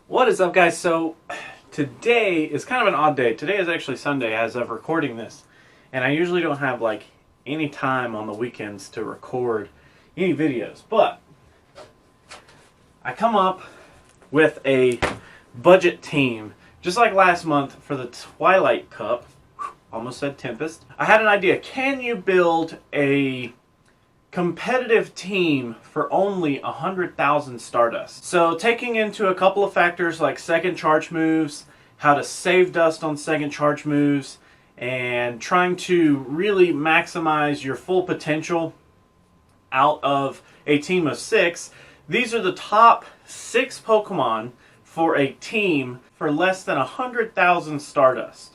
What is up, guys? So today is kind of an odd day. Today is actually Sunday as of recording this, and I usually don't have like any time on the weekends to record any videos, but I come up with a budget team just like last month for the Twilight Cup. Almost said Tempest. I had an idea. Can you build a competitive team for only 100,000 Stardust? So taking into a couple of factors like second charge moves, how to save dust on second charge moves, and trying to really maximize your full potential out of a team of 6, these are the top 6 Pokemon for a team for less than 100,000 Stardust.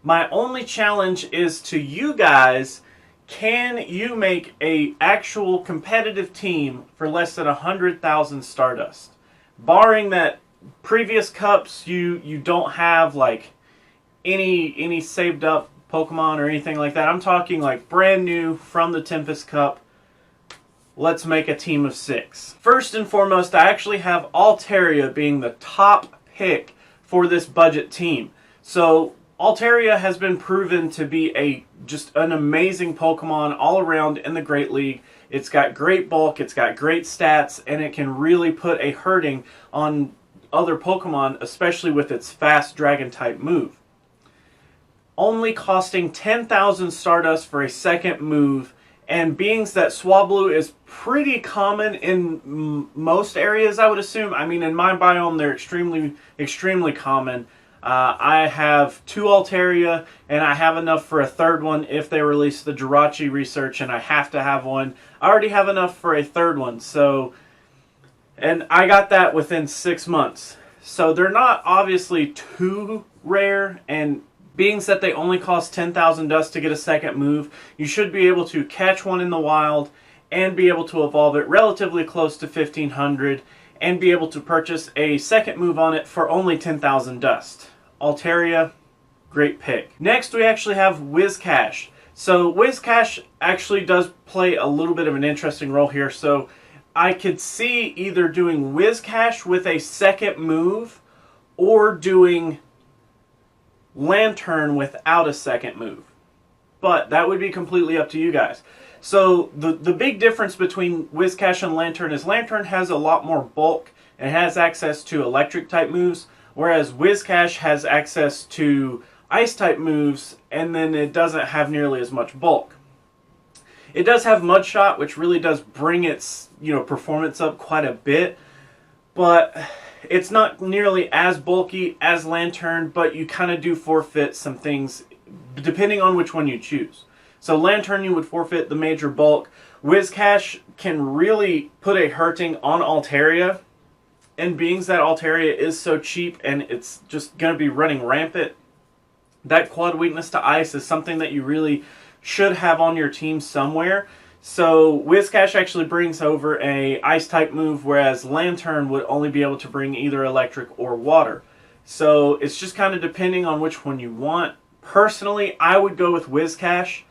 My only challenge is to you guys. Can you make a actual competitive team for less than 100,000 Stardust? Barring that previous cups you don't have like any saved up Pokemon or anything like that. I'm talking like brand new from the Tempest Cup. Let's make a team of 6. First and foremost, I actually have Altaria being the top pick for this budget team. So Altaria has been proven to be just an amazing Pokemon all around in the Great League. It's got great bulk, it's got great stats, and it can really put a hurting on other Pokemon, especially with its fast Dragon-type move. Only costing 10,000 Stardust for a second move, and being that Swablu is pretty common in most areas, I would assume. I mean, in my biome, they're extremely common. I have 2 Altaria, and I have enough for a third one if they release the Jirachi research, and I have to have one. I already have enough for a third one, and I got that within 6 months. So they're not obviously too rare, and being that they only cost 10,000 dust to get a second move, you should be able to catch one in the wild and be able to evolve it relatively close to 1,500 and be able to purchase a second move on it for only 10,000 dust. Altaria, great pick. Next, we actually have Wizcash. So Wizcash actually does play a little bit of an interesting role here. So I could see either doing Wizcash with a second move or doing Lantern without a second move. But that would be completely up to you guys. So the big difference between Wizcash and Lantern is Lantern has a lot more bulk and has access to electric type moves, whereas Wizcash has access to ice type moves, and then it doesn't have nearly as much bulk. It does have Mud Shot, which really does bring its performance up quite a bit, but it's not nearly as bulky as Lantern, but you kind of do forfeit some things depending on which one you choose. So Lantern, you would forfeit the major bulk. Wizcash can really put a hurting on Altaria, and being that Altaria is so cheap and it's just going to be running rampant, that quad weakness to ice is something that you really should have on your team somewhere. So Wizcash actually brings over a ice type move, whereas Lantern would only be able to bring either electric or water. So it's just kind of depending on which one you want. Personally, I would go with Wizcash.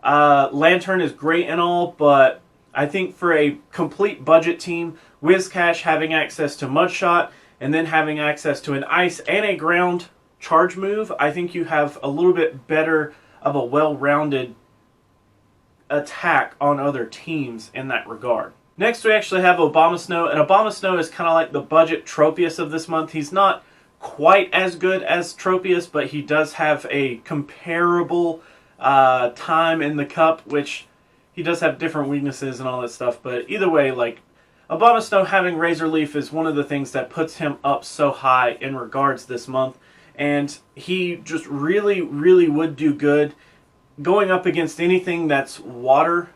Lantern is great and all, but I think for a complete budget team, Wizcash having access to Mud Shot and then having access to an ice and a ground charge move, I think you have a little bit better of a well-rounded attack on other teams in that regard. Next, we actually have Abomasnow, and Abomasnow is kind of like the budget Tropius of this month. He's not quite as good as Tropius, but he does have a comparable time in the cup, which he does have different weaknesses and all that stuff. But either way, like Abomasnow having Razor Leaf is one of the things that puts him up so high in regards this month, and he just really would do good going up against anything that's water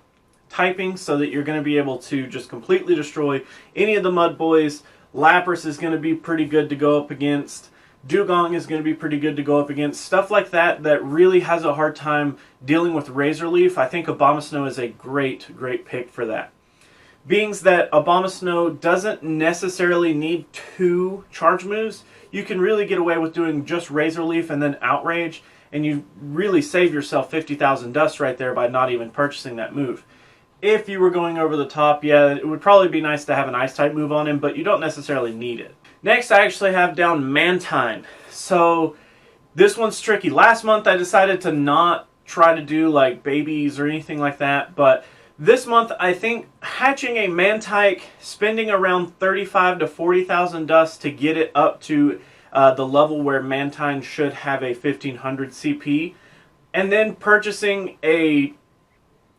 typing, so that you're going to be able to just completely destroy any of the Mud Boys. Lapras is going to be pretty good to go up against. Dugong is going to be pretty good to go up against. Stuff like that that really has a hard time dealing with Razor Leaf. I think Abomasnow is a great pick for that. Being that Abomasnow doesn't necessarily need 2 charge moves, you can really get away with doing just Razor Leaf and then Outrage, and you really save yourself 50,000 dust right there by not even purchasing that move. If you were going over the top, yeah, it would probably be nice to have an Ice-type move on him, but you don't necessarily need it. Next, I actually have down Mantine. So this one's tricky. Last month I decided to not try to do like babies or anything like that, but this month I think hatching a Mantike, spending around 35 to 40,000 dust to get it up to the level where Mantine should have a 1500 CP, and then purchasing a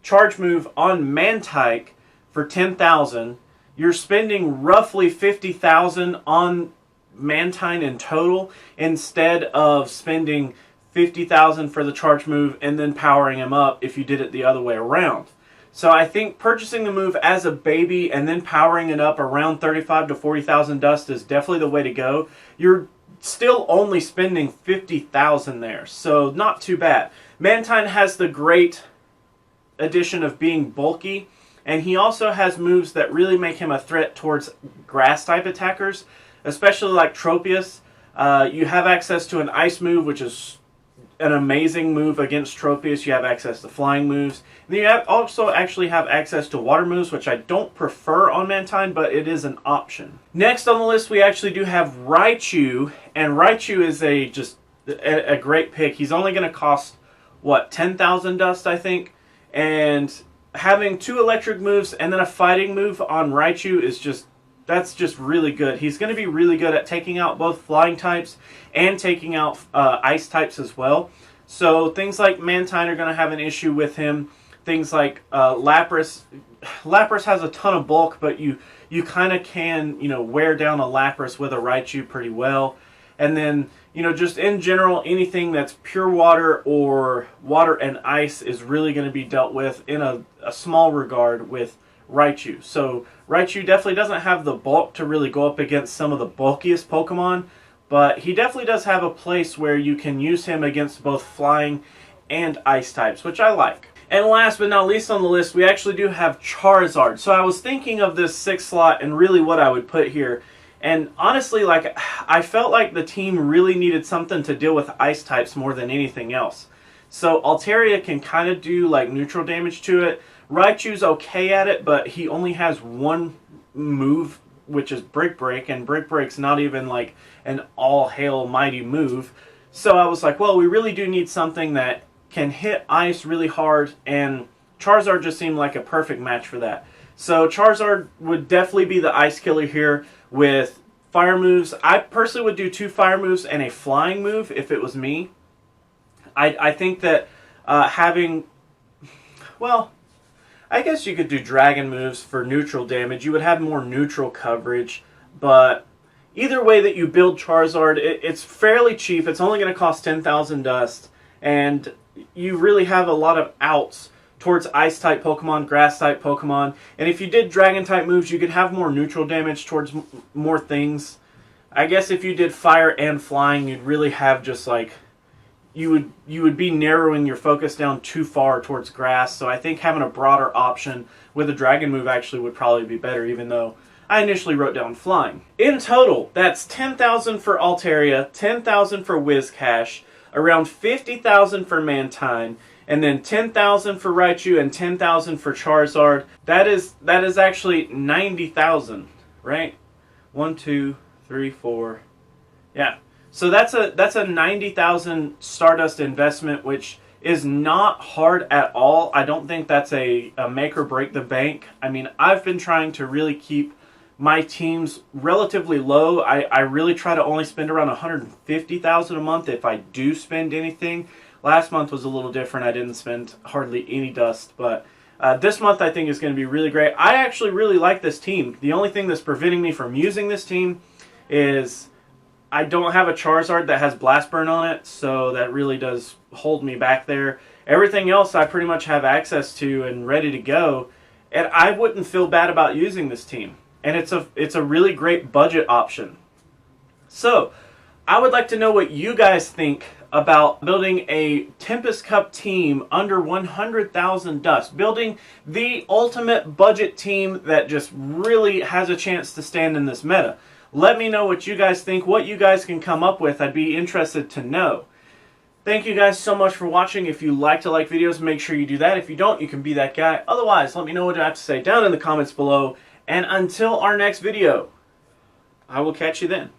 charge move on Mantike for 10,000, you're spending roughly 50,000 on Mantine in total instead of spending 50,000 for the charge move and then powering him up if you did it the other way around. So I think purchasing the move as a baby and then powering it up around 35 to 40,000 dust is definitely the way to go. You're still only spending 50,000 there, so not too bad. Mantine has the great addition of being bulky, and he also has moves that really make him a threat towards grass type attackers, especially like Tropius. You have access to an ice move, which is an amazing move against Tropius. You have access to flying moves, and then you also actually have access to water moves, which I don't prefer on Mantine, but it is an option. Next on the list, we actually do have Raichu, and Raichu is just a great pick. He's only going to cost, what, 10,000 dust, I think? And having 2 electric moves and then a fighting move on Raichu is that's just really good. He's going to be really good at taking out both flying types and taking out ice types as well. So things like Mantine are going to have an issue with him. Things like Lapras. Lapras has a ton of bulk, but you kind of can wear down a Lapras with a Raichu pretty well. And then, just in general, anything that's pure water or water and ice is really going to be dealt with in a small regard with Raichu. So Raichu definitely doesn't have the bulk to really go up against some of the bulkiest Pokemon, but he definitely does have a place where you can use him against both flying and ice types, which I like. And last but not least on the list, we actually do have Charizard. So I was thinking of this 6 slot and really what I would put here. And honestly, I felt like the team really needed something to deal with ice types more than anything else. So Altaria can kind of do like neutral damage to it. Raichu's okay at it, but he only has one move, which is Brick Break, and Brick Break's not even like an all-hail mighty move. So I was like, well, we really do need something that can hit ice really hard, and Charizard just seemed like a perfect match for that. So Charizard would definitely be the ice killer here with fire moves. I personally would do 2 fire moves and a flying move if it was me. I think that having, well, I guess you could do dragon moves for neutral damage. You would have more neutral coverage, but either way that you build Charizard, it's fairly cheap. It's only going to cost 10,000 dust, and you really have a lot of outs towards ice-type Pokemon, grass-type Pokemon, and if you did dragon-type moves, you could have more neutral damage towards more things. I guess if you did fire and flying, you'd really have just like, you would be narrowing your focus down too far towards grass, so I think having a broader option with a dragon move actually would probably be better, even though I initially wrote down flying. In total, that's 10,000 for Altaria, 10,000 for Wizcash, around 50,000 for Mantine, and then 10,000 for Raichu and 10,000 for Charizard. That is actually 90,000, right? 1, 2, 3, 4. Yeah. So that's a 90,000 Stardust investment, which is not hard at all. I don't think that's a make or break the bank. I mean, I've been trying to really keep my teams relatively low. I really try to only spend around 150,000 a month if I do spend anything. Last month was a little different. I didn't spend hardly any dust, but this month I think is going to be really great. I actually really like this team. The only thing that's preventing me from using this team is I don't have a Charizard that has Blast Burn on it, so that really does hold me back there. Everything else I pretty much have access to and ready to go, and I wouldn't feel bad about using this team. And it's a really great budget option. So, I would like to know what you guys think about building a Tempest Cup team under 100,000 dust. Building the ultimate budget team that just really has a chance to stand in this meta. Let me know what you guys think, what you guys can come up with. I'd be interested to know. Thank you guys so much for watching. If you like to like videos, make sure you do that. If you don't, you can be that guy. Otherwise, let me know what you have to say down in the comments below. And until our next video, I will catch you then.